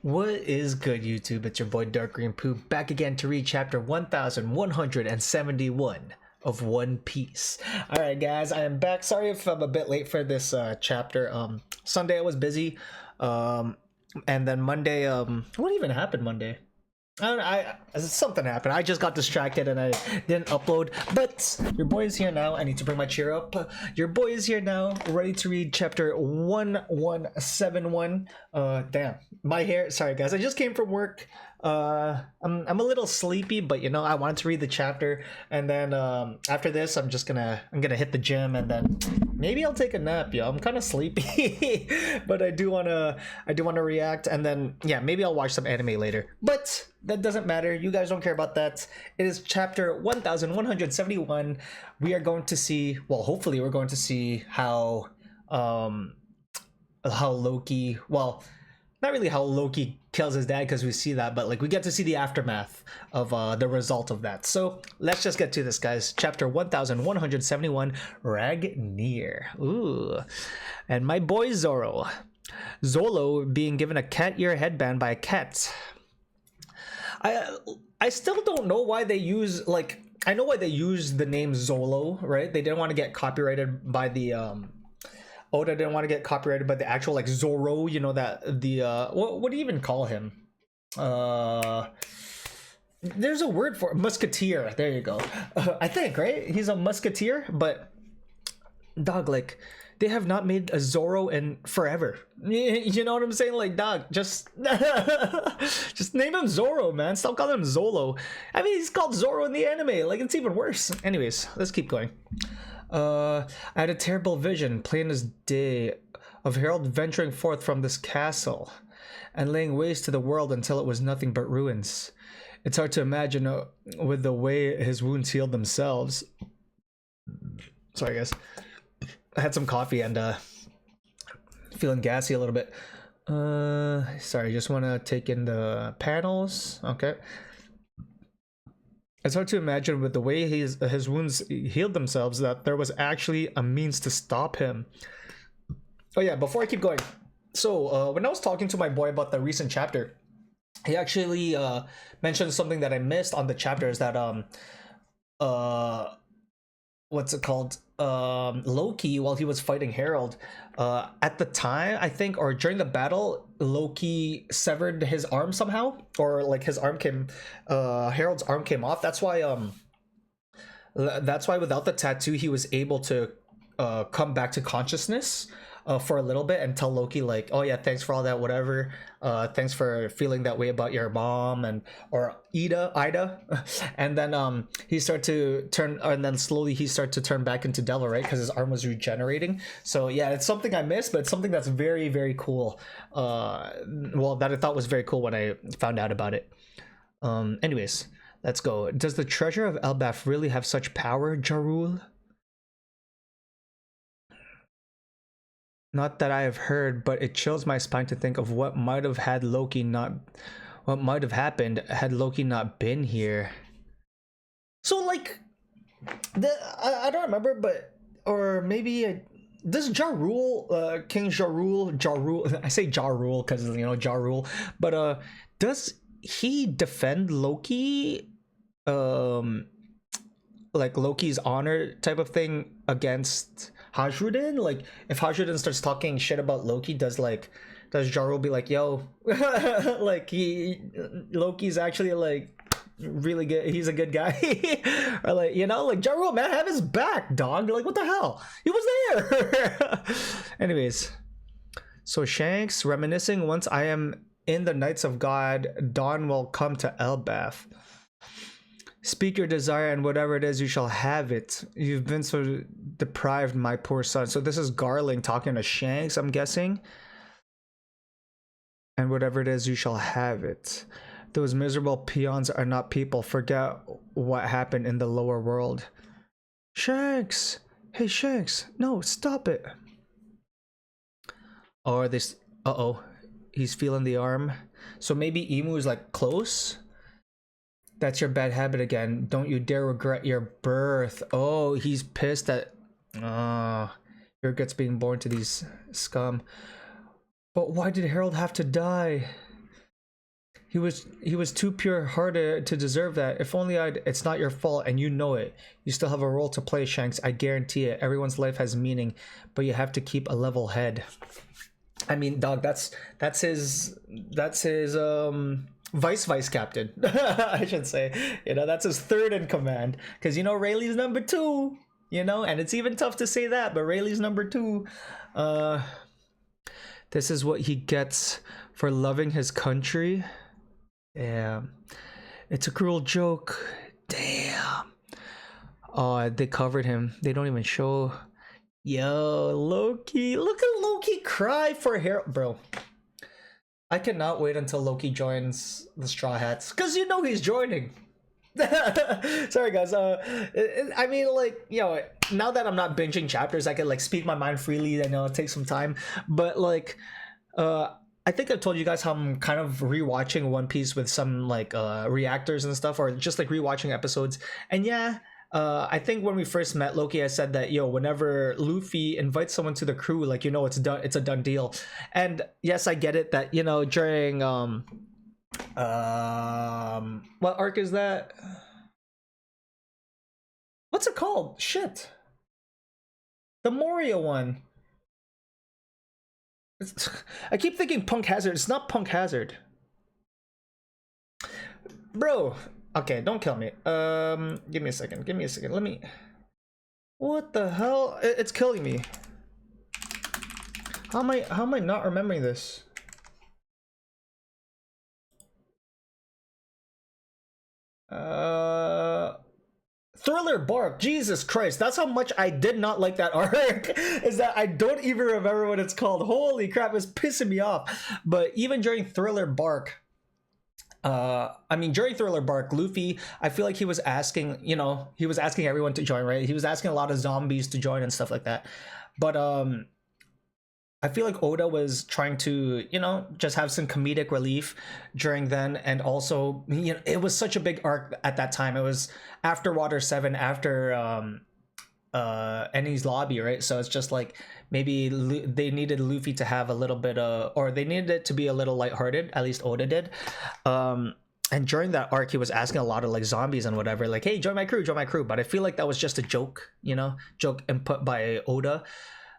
What is good, YouTube? It's your boy Dark Green Poop back again to read chapter 1171 of One Piece. Alright guys, I am back. Sorry if I'm a bit late for this chapter. Sunday I was busy. And then Monday, what even happened Monday? Something happened. I just got distracted and I didn't upload. But your boy is here now. I need to bring my cheer up. Your boy is here now, ready to read chapter 1171. Damn, my hair. Sorry guys, I just came from work. I'm a little sleepy, but you know I wanted to read the chapter, and then after this I'm gonna hit the gym, and then maybe I'll take a nap. Yo, I'm kind of sleepy, but I do wanna react, and then yeah, maybe I'll watch some anime later. But that doesn't matter. You guys don't care about that. It is chapter 1171. We are going to see. Well, hopefully, we're going to see how Loki. Well, not really how Loki kills his dad, because we see that, but like we get to see the aftermath of the result of that. So let's just get to this, guys. Chapter 1171, Ragnir. Ooh. And my boy Zoro being given a cat ear headband by a cat. I still don't know why they use, like, I know why they use the name Zolo, right? They didn't want to get copyrighted by the Oda didn't want to get copyrighted by the actual, like, Zoro, you know, that the what do you even call him? There's a word for it. Musketeer. There you go. I think, right? He's a musketeer, but dog, like, they have not made a Zoro in forever. You know what I'm saying? Like, dog, just just name him Zoro, man. Stop calling him Zolo. I mean, he's called Zoro in the anime. Like, it's even worse. Anyways, let's keep going. I had a terrible vision, plain as day, of Harold venturing forth from this castle and laying waste to the world until it was nothing but ruins. It's hard to imagine with the way his wounds healed themselves. Sorry, guys. I had some coffee and feeling gassy a little bit. Sorry, just want to take in the panels. Okay. It's hard to imagine with the way his wounds healed themselves that there was actually a means to stop him. Oh yeah, before I keep going. So when I was talking to my boy about the recent chapter, he actually mentioned something that I missed on the chapter, is that what's it called? Loki, while he was fighting Harold, at the time, I think, or during the battle, Loki severed his arm somehow, or like his arm came, Harold's arm came off. That's why without the tattoo he was able to come back to consciousness for a little bit, and tell Loki, like, oh yeah, thanks for all that, whatever, thanks for feeling that way about your mom, and or Ida. And then he started to turn, and then slowly he started to turn back into Devil, right? Because his arm was regenerating. So yeah, it's something I missed, but it's something that's very, very cool. Well, that I thought was very cool when I found out about it. Anyways, let's go. Does the treasure of ELBAPH really have such power, Jarul? Not that I have heard, but it chills my spine to think of what might have happened had Loki not been here. So, like, I don't remember, but, or maybe does Ja Rule, King Ja Rule, I say Ja Rule because, you know, Ja Rule, but does he defend Loki, like Loki's honor type of thing against Hajrudin? Like, if Hajrudin starts talking shit about Loki, does Ja Rule be like, yo, like, Loki's actually, like, really good, he's a good guy? Or, like, you know, like, Ja Rule, man, have his back, dog. Like, what the hell, he was there. Anyways, so Shanks reminiscing, once I am in the Knights of God, dawn will come to ELBAPH. Speak your desire, and whatever it is, you shall have it. You've been so deprived, my poor son. So this is Garling talking to Shanks, I'm guessing. And whatever it is, you shall have it. Those miserable peons are not people. Forget what happened in the lower world. Shanks! Hey, Shanks! No, stop it! Or this... Uh-oh. He's feeling the arm. So maybe Emu is, like, close? That's your bad habit again. Don't you dare regret your birth. Oh, he's pissed that your guts being born to these scum. But why did Harold have to die? he was too pure-hearted to deserve that. If only it's not your fault and you know it. You still have a role to play, Shanks. I guarantee it. Everyone's life has meaning, but you have to keep a level head. I mean, dog, that's his vice captain. I should say. You know, that's his third in command. Because, you know, Rayleigh's number 2. You know, and it's even tough to say that, but Rayleigh's number 2. This is what he gets for loving his country. Damn. It's a cruel joke. Damn. Oh, they covered him. They don't even show. Yo, Loki. Look at Loki cry for Harold. Bro. I cannot wait until Loki joins the Straw Hats. Because you know he's joining. Sorry, guys. I mean, like, you know, now that I'm not binging chapters, I can, like, speak my mind freely. I know it takes some time. But, like, I think I've told you guys how I'm kind of rewatching One Piece with some like reactors and stuff, or just like rewatching episodes. And yeah, I think when we first met Loki, I said that, yo, whenever Luffy invites someone to the crew, like, you know, it's done, it's a done deal. And yes, I get it that, you know, during what arc is that? What's it called? Shit. The Moria one. I keep thinking Punk Hazard. It's not Punk Hazard. Bro. Okay, don't kill me. Give me a second. Give me a second. Let me... What the hell? It's killing me. How am I not remembering this? Thriller Bark. Jesus Christ, that's how much I did not like that arc. Is that I don't even remember what it's called. Holy crap, it's pissing me off. But even during Thriller Bark, I mean, during Thriller Bark, Luffy, I feel like he was asking, you know, he was asking everyone to join, right? He was asking a lot of zombies to join and stuff like that. But I feel like Oda was trying to, you know, just have some comedic relief during then. And also, you know, it was such a big arc at that time. It was after Water 7, after Enies Lobby, right? So it's just like maybe they needed Luffy to have a little bit of, or they needed it to be a little lighthearted, at least Oda did. And during that arc, he was asking a lot of like zombies and whatever, like, hey, join my crew, join my crew. But I feel like that was just a joke, you know, joke input by Oda.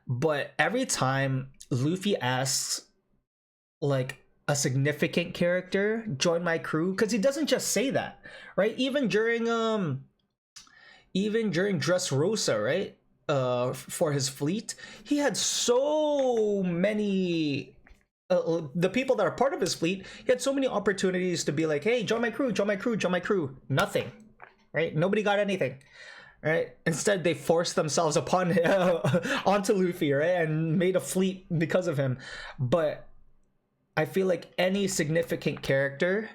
But every time Luffy asks like a significant character join my crew, because he doesn't just say that, right? Even during Dressrosa, right, for his fleet, he had so many the people that are part of his fleet, he had so many opportunities to be like, hey, join my crew, join my crew, join my crew. Nothing, right? Nobody got anything. Right? Instead, they forced themselves upon onto Luffy, right, and made a fleet because of him. But I feel like any significant character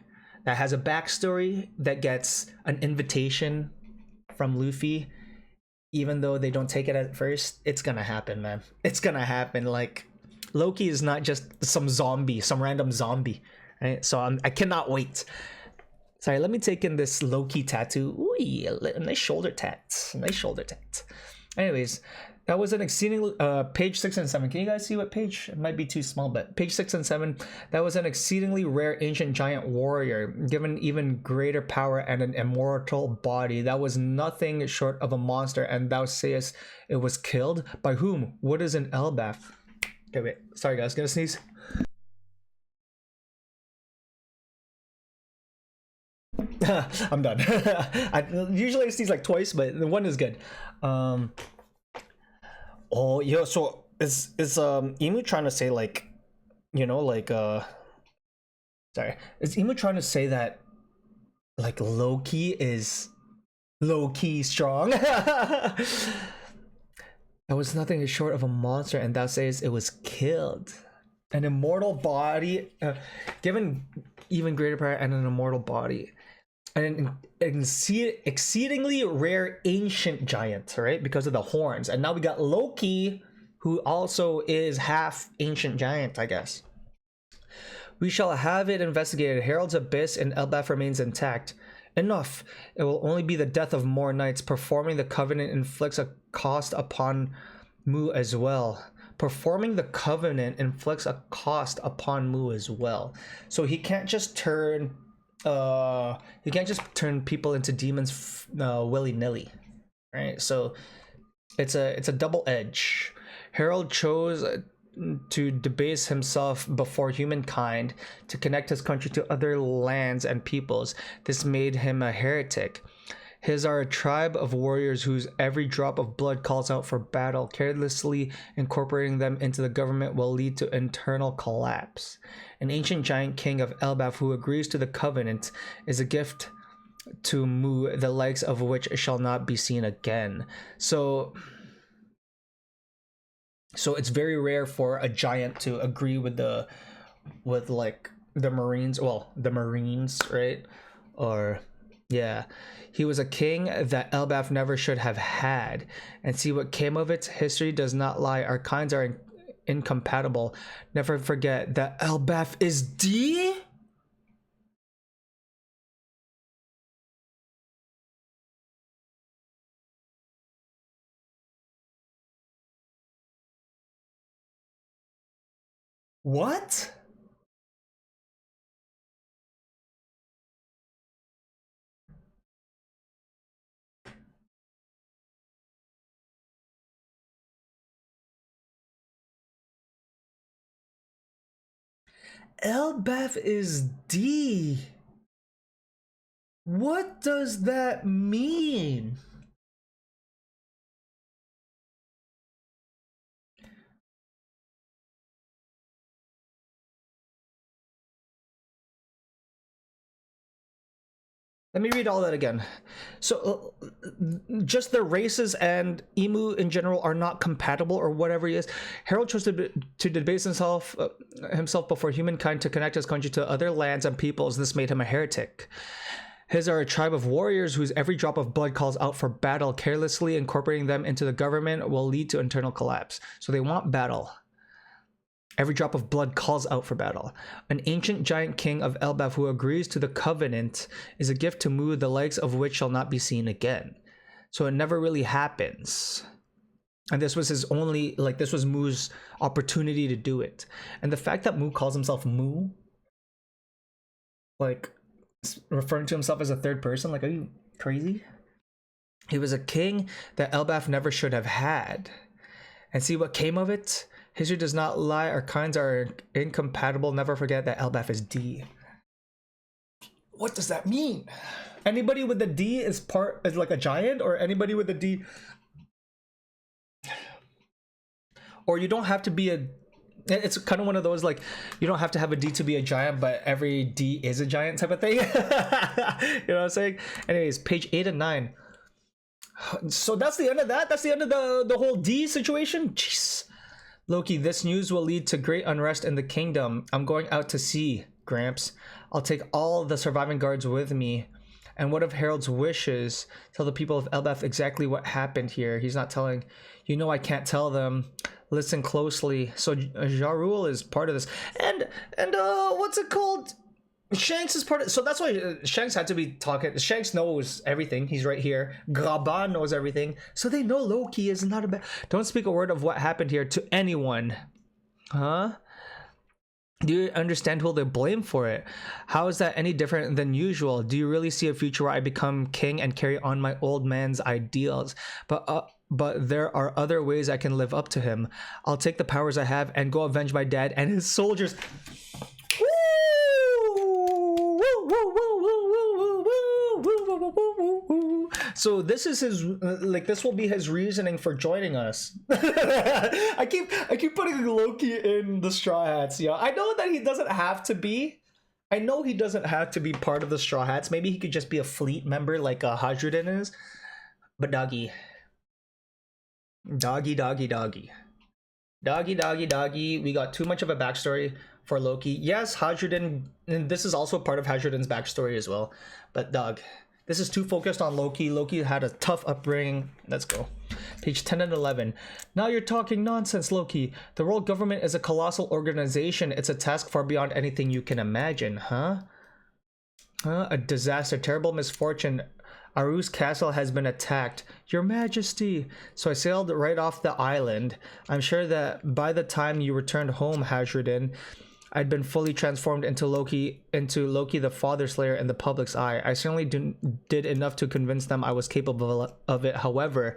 that has a backstory that gets an invitation from Luffy, even though they don't take it at first, it's gonna happen, man. It's gonna happen. Like, Loki is not just some zombie, some random zombie, right? So I cannot wait. Sorry, let me take in this Loki tattoo. Ooh, nice shoulder tat. Nice shoulder tat. Anyways, that was an exceedingly... page 6 and 7. Can you guys see what page? It might be too small, but page 6 and 7. That was an exceedingly rare ancient giant warrior, given even greater power and an immortal body. That was nothing short of a monster, and thou sayest it was killed? By whom? What is an ELBAPH? Okay, wait. Sorry, guys. Gonna sneeze. I'm done. I usually sneeze like twice, but the one is good. Oh, yo, so is Emu trying to say, like, you know, like, sorry, is Emu trying to say that, like, Loki is low-key strong? That was nothing short of a monster, and thou sayest it was killed. An immortal body, given even greater power and an immortal body. An exceedingly rare ancient giant, right? Because of the horns. And now we got Loki, who also is half ancient giant, I guess. We shall have it investigated. Herald's Abyss and ELBAPH remains intact. Enough. It will only be the death of more knights. Performing the covenant inflicts a cost upon Mu as well. Performing the covenant inflicts a cost upon Mu as well. So he can't just turn people into demons willy-nilly, right? So it's a double edge. Harold chose to debase himself before humankind to connect his country to other lands and peoples. This made him a heretic. His are a tribe of warriors whose every drop of blood calls out for battle. Carelessly incorporating them into the government will lead to internal collapse. An ancient giant king of ELBAPH who agrees to the covenant is a gift to Mu, the likes of which shall not be seen again. So it's very rare for a giant to agree with like the Marines, right? Or yeah, he was a king that ELBAPH never should have had, and see what came of it. History does not lie. Our kinds are incompatible. Never forget that ELBAPH is D. What? ELBAPH is D. What does that mean? Let me read all that again. So, just the races and Emu in general are not compatible, or whatever he is. Harold chose to debase himself before humankind to connect his country to other lands and peoples. This made him a heretic. His are a tribe of warriors whose every drop of blood calls out for battle. Carelessly incorporating them into the government will lead to internal collapse. So they want battle. Every drop of blood calls out for battle. An ancient giant king of ELBAPH who agrees to the covenant is a gift to Mu, the likes of which shall not be seen again. So it never really happens. And this was his only, like, this was Mu's opportunity to do it. And the fact that Mu calls himself Mu, like, referring to himself as a third person, like, are you crazy? He was a king that ELBAPH never should have had. And see what came of it? History does not lie. Our kinds are incompatible. Never forget that ELBAPH is D. What does that mean? Anybody with the D is like a giant, or anybody with the D, or you don't have to be a. It's kind of one of those, like, you don't have to have a D to be a giant, but every D is a giant type of thing. You know what I'm saying? Anyways, page 8 and 9. So that's the end of that. That's the end of the whole D situation. Jeez. Loki, this news will lead to great unrest in the kingdom. I'm going out to sea, Gramps. I'll take all the surviving guards with me. And what of Harold's wishes? Tell the people of ELBAPH exactly what happened here. He's not telling. You know I can't tell them. Listen closely. So Ja Rule is part of this. And what's it called? Shanks is part of, so that's why Shanks had to be talking. Shanks knows everything. He's right here. Graban knows everything. So they know Loki is not a bad. Don't speak a word of what happened here to anyone. Huh? Do you understand who they blame for it? How is that any different than usual? Do you really see a future where I become king and carry on my old man's ideals? But there are other ways I can live up to him. I'll take the powers I have and go avenge my dad and his soldiers. So this is his, like, this will be his reasoning for joining us. I keep putting Loki in the Straw Hats. Yeah, I know that he doesn't have to be. I know he doesn't have to be part of the Straw Hats. Maybe he could just be a fleet member like Hadrudin is. But doggy, we got too much of a backstory for Loki. Yes, Hadrudin, and this is also part of Hadrudin's backstory as well. But dog, this is too focused on Loki. Loki had a tough upbringing. Let's go. Page 10 and 11. Now you're talking nonsense, Loki. The world government is a colossal organization. It's a task far beyond anything you can imagine, huh? A disaster, terrible misfortune. Aru's castle has been attacked, Your Majesty. So I sailed right off the island. I'm sure that by the time you returned home, Hazardin, I'd been fully transformed into Loki the Father Slayer in the public's eye. I certainly did enough to convince them I was capable of it. However,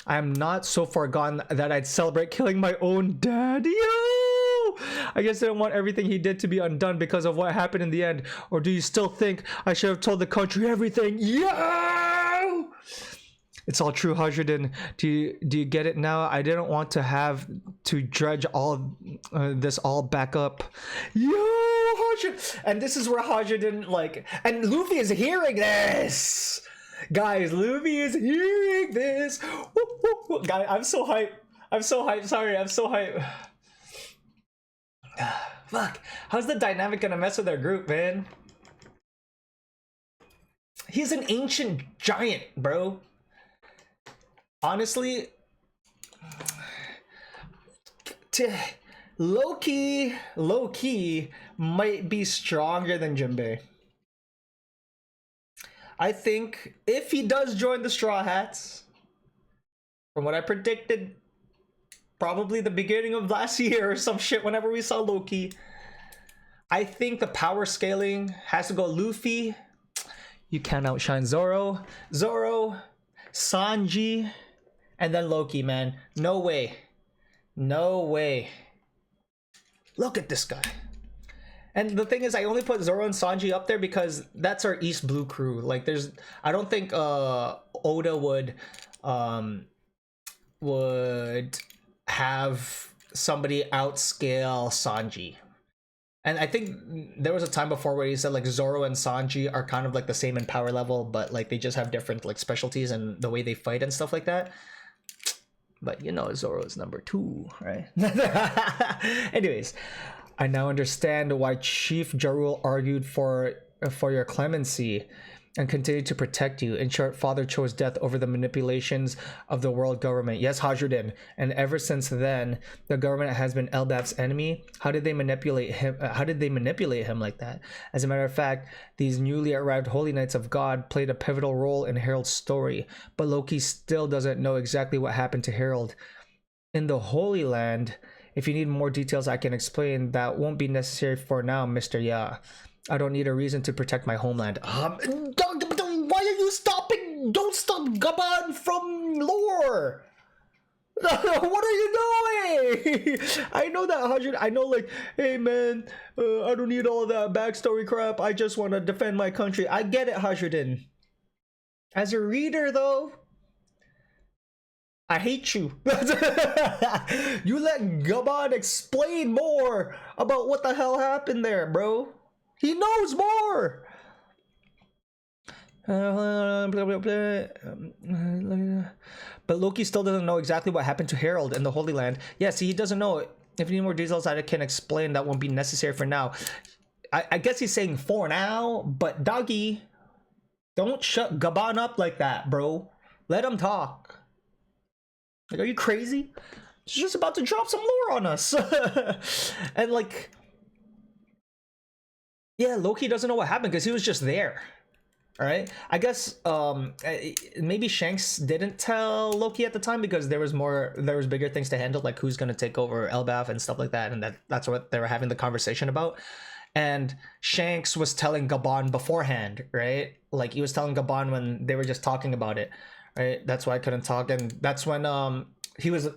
I am not so far gone that I'd celebrate killing my own dad. Yo! I guess I didn't want everything he did to be undone because of what happened in the end. Or do you still think I should have told the country everything? Yo! It's all true, Hajradin. Do you get it now? I didn't want to have to dredge all this all back up. Yo, Hajradin. And this is where Hajradin, like, and Luffy is hearing this. Guys, Luffy is hearing this. Woo, woo, woo. Guys, I'm so hyped. I'm so hyped. Sorry, I'm so hyped. Fuck. How's the dynamic gonna mess with our group, man? He's an ancient giant, bro. Honestly, Loki might be stronger than Jinbei. I think if he does join the Straw Hats, from what I predicted, probably the beginning of last year or some shit whenever we saw Loki, I think the power scaling has to go Luffy. You can't outshine Zoro, Sanji, and then Loki, man. No way. No way. Look at this guy. And the thing is, I only put Zoro and Sanji up there because that's our East Blue crew. Like, there's, I don't think Oda would have somebody outscale Sanji. And I think there was a time before where he said like Zoro and Sanji are kind of like the same in power level, but like they just have different like specialties and the way they fight and stuff like that. But you know, Zoro is number 2, right? Anyways, I now understand why Chief Jarul argued for your clemency and continued to protect you. In short, Father chose death over the manipulations of the world government. Yes, Hajradin. And ever since then, the government has been ELBAPH's enemy. How did they manipulate him? How did they manipulate him like that? As a matter of fact, these newly arrived Holy Knights of God played a pivotal role in Harold's story. But Loki still doesn't know exactly what happened to Harold. In the Holy Land, if you need more details, I can explain. That won't be necessary for now, Mr. Ya. I don't need a reason to protect my homeland. Why are you stopping? Don't stop Gaban from lore. What are you doing? I know that 100. I know, like, hey man, I don't need all of that backstory crap. I just want to defend my country. I get it, Hajradin. As a reader, though, I hate you. You let Gaban explain more about what the hell happened there, bro. He knows more. But Loki still doesn't know exactly what happened to Harold in the Holy Land. Yeah, see, he doesn't know. If you need more details I can explain, that won't be necessary for now. I guess he's saying for now, but doggy, don't shut Gaban up like that, bro. Let him talk. Like, are you crazy? He's just about to drop some lore on us. And like, yeah, Loki doesn't know what happened because he was just there. All right, I guess maybe Shanks didn't tell Loki at the time because there was bigger things to handle, like who's gonna take over ELBAPH and stuff like that, and that's what they were having the conversation about. And Shanks was telling Gaban beforehand, right? Like he was telling Gaban when they were just talking about it, right? That's why I couldn't talk, and that's when he was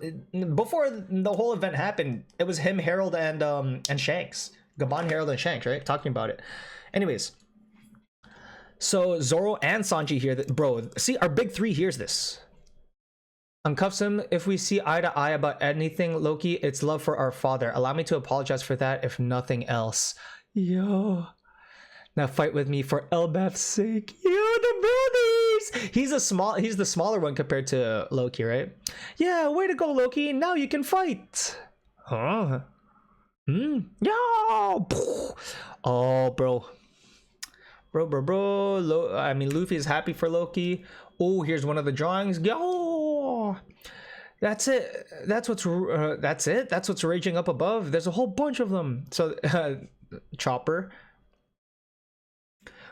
before the whole event happened. It was him, Harold, and Shanks. Gaban, Harold, and Shanks, right? Talking about it. Anyways, so Zoro and Sanji hear that, bro. See, our big 3 hears this. Uncuffs him. If we see eye to eye about anything, Loki, it's love for our father. Allow me to apologize for that, if nothing else. Yo. Now fight with me for ELBAPH's sake. Yo, the brothers! He's the smaller one compared to Loki, right? Yeah, way to go, Loki. Now you can fight. Huh? Yo! Oh, bro. I mean, Luffy is happy for Loki. Oh, here's one of the drawings. Yo! That's it. That's it. That's what's raging up above. There's a whole bunch of them. So, Chopper.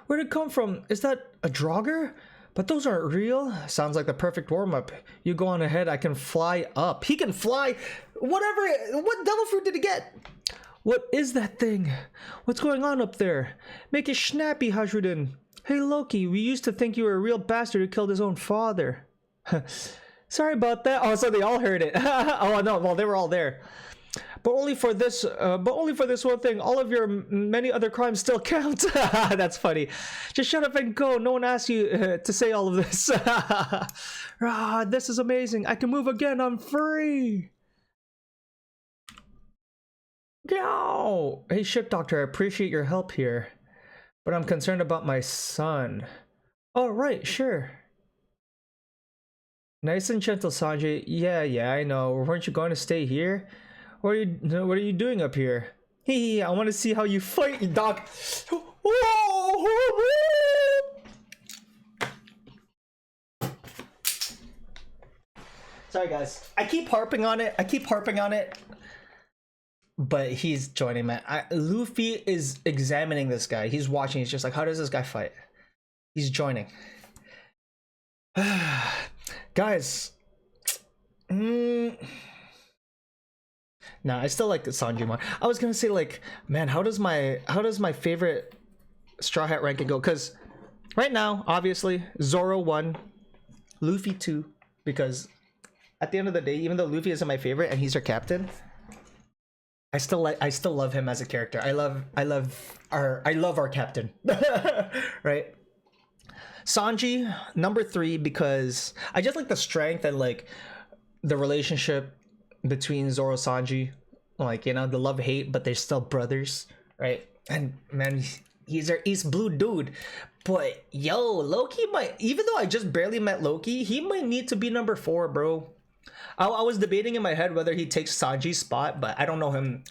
Where'd it come from? Is that a Draugr? But those aren't real. Sounds like the perfect warm-up. You go on ahead, I can fly up. He can fly. Whatever. What devil fruit did he get? What is that thing? What's going on up there? Make it snappy, Hajrudin. Hey Loki, we used to think you were a real bastard who killed his own father. Sorry about that. Oh, so they all heard it. Oh no, well they were all there. But only for this one thing. All of your many other crimes still count. That's funny. Just shut up and go. No one asked you to say all of this. This is amazing. I can move again. I'm free. Yo! Hey, ship doctor, I appreciate your help here, but I'm concerned about my son. Oh, right, sure. Nice and gentle, Sanjay. Yeah, I know. Weren't you going to stay here? What are you doing up here? Hey, I want to see how you fight, Doc. Sorry, guys. I keep harping on it. But he's joining, man. Luffy is examining this guy. He's watching. He's just like, how does this guy fight? He's joining. Guys. Nah, I still like Sanji more. I was gonna say, like, man, how does my favorite Straw Hat ranking go? Because right now, obviously, Zoro 1, Luffy 2, because at the end of the day, even though Luffy isn't my favorite and he's our captain, I still love him as a character. I love our captain. Right? Sanji, number 3, because I just like the strength and like the relationship between Zoro and Sanji. Like, you know, the love-hate, but they're still brothers, right? And man, he's blue dude. But yo, Loki might, even though I just barely met Loki, he might need to be number 4, bro. I was debating in my head whether he takes Sanji's spot, but I don't know him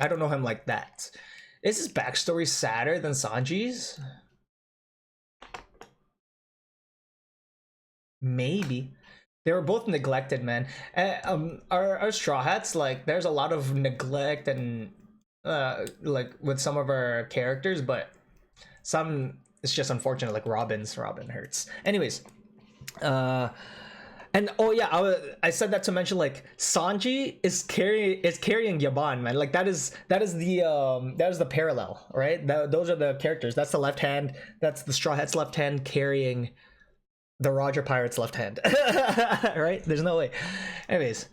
like that. Is his backstory sadder than Sanji's? Maybe. They were both neglected, man. Our Straw Hats, like, there's a lot of neglect and like with some of our characters, but some it's just unfortunate, like Robin hurts. Anyways, and oh yeah, I said that to mention, like, Sanji is carrying Yaban, man. Like that is the parallel, right? Those are the characters. That's the left hand. That's the Straw Hat's left hand carrying the Roger Pirate's left hand. Right? There's no way. Anyways,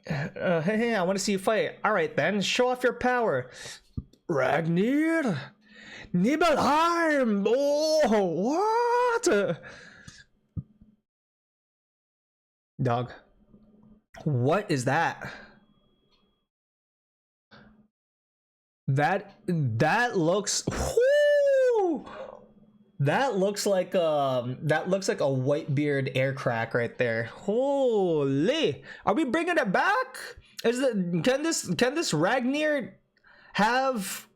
hey, I want to see you fight. All right then, show off your power. Ragnir, Nibelheim. Oh, what? Dog, what is that? That looks. Whoo! That looks like a Whitebeard air crack right there. Holy! Are we bringing it back? Can this Ragnir have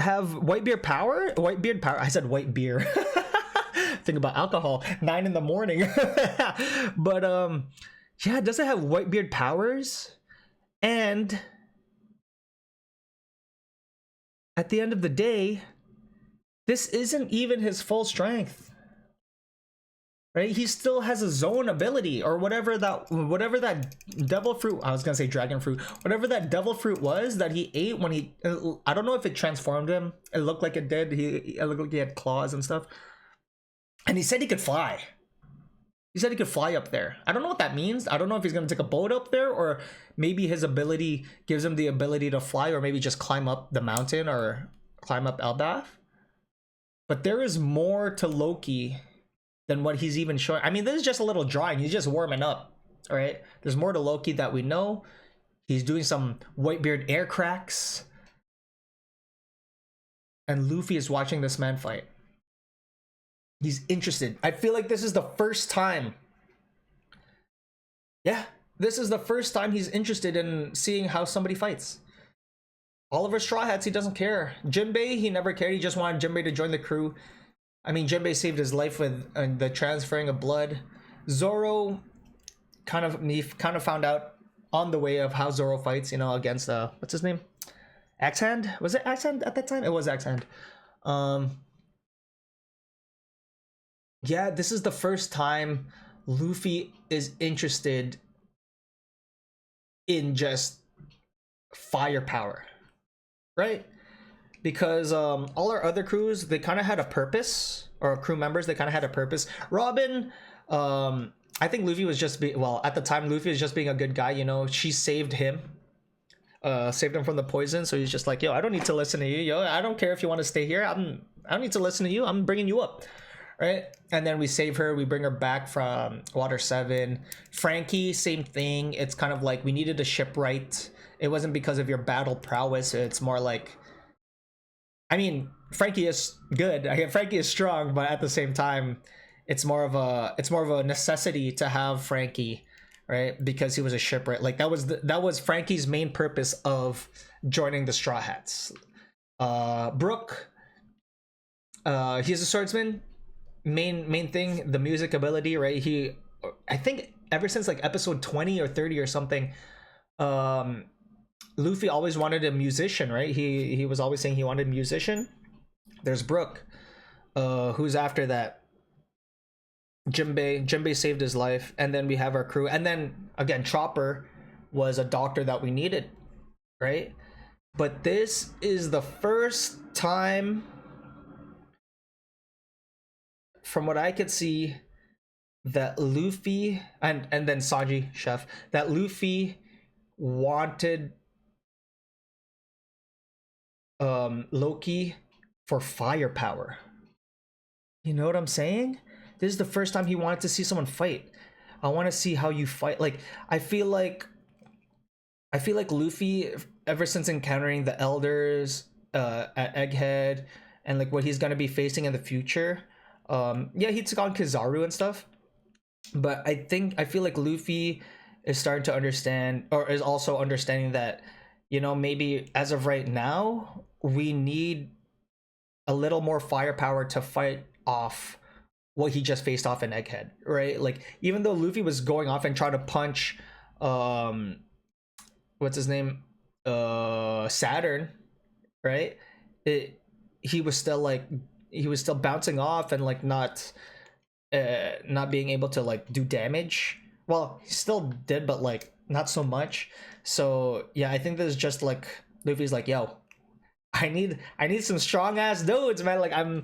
Whitebeard power? Whitebeard power. I said white beer. Think about alcohol. 9 in the morning. But yeah, does it have Whitebeard powers? And at the end of the day, this isn't even his full strength, right? He still has a zone ability, or whatever that devil fruit, I was gonna say dragon fruit, whatever that devil fruit was that he ate when he, I don't know if it transformed him. It looked like it did. It looked like he had claws and stuff. And he said he could fly. He said he could fly up there. I don't know what that means. I don't know if he's gonna take a boat up there, or maybe his ability gives him the ability to fly, or maybe just climb up the mountain or climb up ELBAPH. But there is more to Loki than what he's even showing. I mean, this is just a little drawing. He's just warming up, all right? There's more to Loki that we know. He's doing some Whitebeard air cracks. And Luffy is watching this man fight. He's interested. I feel like this is the first time. Yeah, this is the first time he's interested in seeing how somebody fights. Oliver Straw Hats, he doesn't care. Jinbei, he never cared. He just wanted Jinbei to join the crew. I mean, Jinbei saved his life with the transferring of blood. Zoro, he kind of found out on the way of how Zoro fights, you know, against what's his name? Axe-Hand? Was it Axe-Hand at that time? It was Axe-Hand. yeah, this is the first time Luffy is interested in just firepower, right? Because all our other crews, they kind of had a purpose, or crew members, they kind of had a purpose. Robin, I think Luffy was just well, at the time Luffy was just being a good guy, you know. She saved him, saved him from the poison, so he's just like, yo, I don't need to listen to you, yo, I don't care if you want to stay here, I don't need to listen to you, I'm bringing you up, right? And then we save her, we bring her back from Water 7. Frankie, same thing. It's kind of like we needed a shipwright. It wasn't because of your battle prowess, it's more like, I mean, Frankie is good. Frankie is strong, but at the same time, it's more of a necessity to have Frankie, right? Because he was a shipwright. Like that was Frankie's main purpose of joining the Straw Hats. Brook, he's a swordsman. Main thing, the music ability, right? I think ever since like episode 20 or 30 or something, Luffy always wanted a musician, right? He was always saying he wanted a musician. There's Brook, who's after that. Jinbei saved his life, and then we have our crew, and then again Chopper was a doctor that we needed, right? But this is the first time, from what I could see, that Luffy and then Sanji, chef, that Luffy wanted Loki for firepower. You know what I'm saying? This is the first time he wanted to see someone fight. I want to see how you fight. Like I feel like Luffy, ever since encountering the elders at Egghead, and like what he's gonna be facing in the future, yeah, he took on Kizaru and stuff, but I feel like Luffy is starting to understand, or is also understanding that, you know, maybe as of right now we need a little more firepower to fight off what he just faced off in Egghead, right? Like even though Luffy was going off and trying to punch what's his name, Saturn, right? He was still bouncing off and like not being able to like do damage. Well, he still did, but like not so much. So yeah, I think this is just like Luffy's like, yo, I need some strong ass dudes, man. Like I'm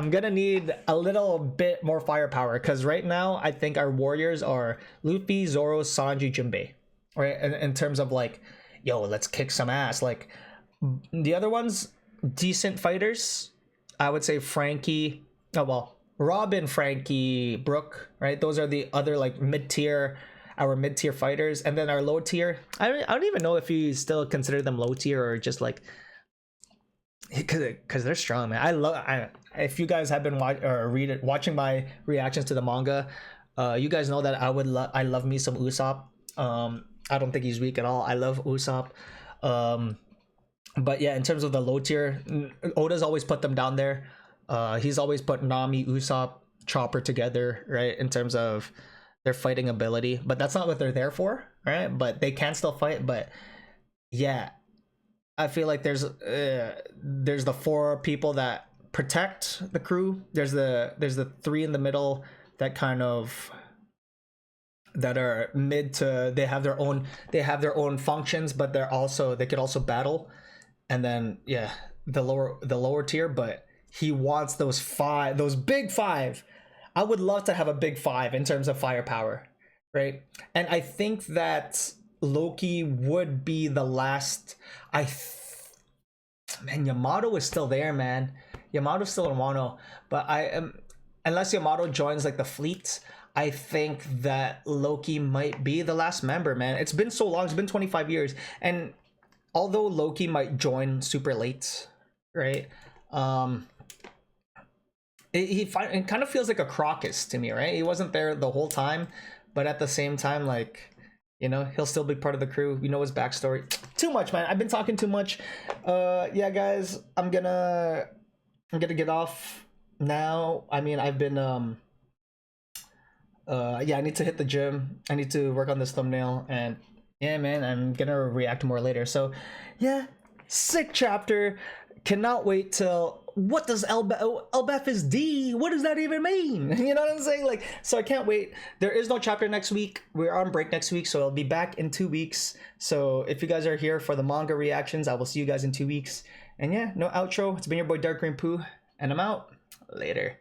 gonna need a little bit more firepower, because right now I think our warriors are Luffy, Zoro, Sanji, Jinbei, right? In terms of like, yo, let's kick some ass. Like the other ones, decent fighters. I would say Frankie. Oh well, Robin, Frankie, Brook, right? Those are the other like our mid-tier fighters, and then our low tier. I don't even know if you still consider them low tier or just like, because they're strong, man. If you guys have been watching my reactions to the manga, you guys know that I love me some Usopp. I don't think he's weak at all. I love Usopp. But yeah, in terms of the low tier, Oda's always put them down there. He's always put Nami, Usopp, Chopper together, right, in terms of their fighting ability. But that's not what they're there for, right? But they can still fight. But yeah, I feel like there's the 4 people that protect the crew. There's the 3 in the middle that kind of, that are mid to, they have their own functions, but they could also battle. And then yeah, the lower tier, but he wants those big 5. I would love to have a big 5 in terms of firepower, right? And I think that Loki would be the last. Man, Yamato is still there, man. Yamato's still in Wano, but unless Yamato joins like the fleet, I think that Loki might be the last member, man. It's been so long. It's been 25 years, and although Loki might join super late, right? It kind of feels like a Crocus to me, right? He wasn't there the whole time, but at the same time, like, you know, he'll still be part of the crew. You know his backstory. Too much, man. I've been talking too much. Yeah, guys, I'm gonna get off now. I mean, I've been yeah, I need to hit the gym. I need to work on this thumbnail, and yeah, man, I'm gonna react more later. So yeah, sick chapter. Cannot wait till what does ELBAPH is D? What does that even mean? You know what I'm saying? Like, so I can't wait. There is no chapter next week. We're on break next week, so I'll be back in 2 weeks. So if you guys are here for the manga reactions, I will see you guys in 2 weeks. And yeah, no outro. It's been your boy Dark Green Poo, and I'm out. Later.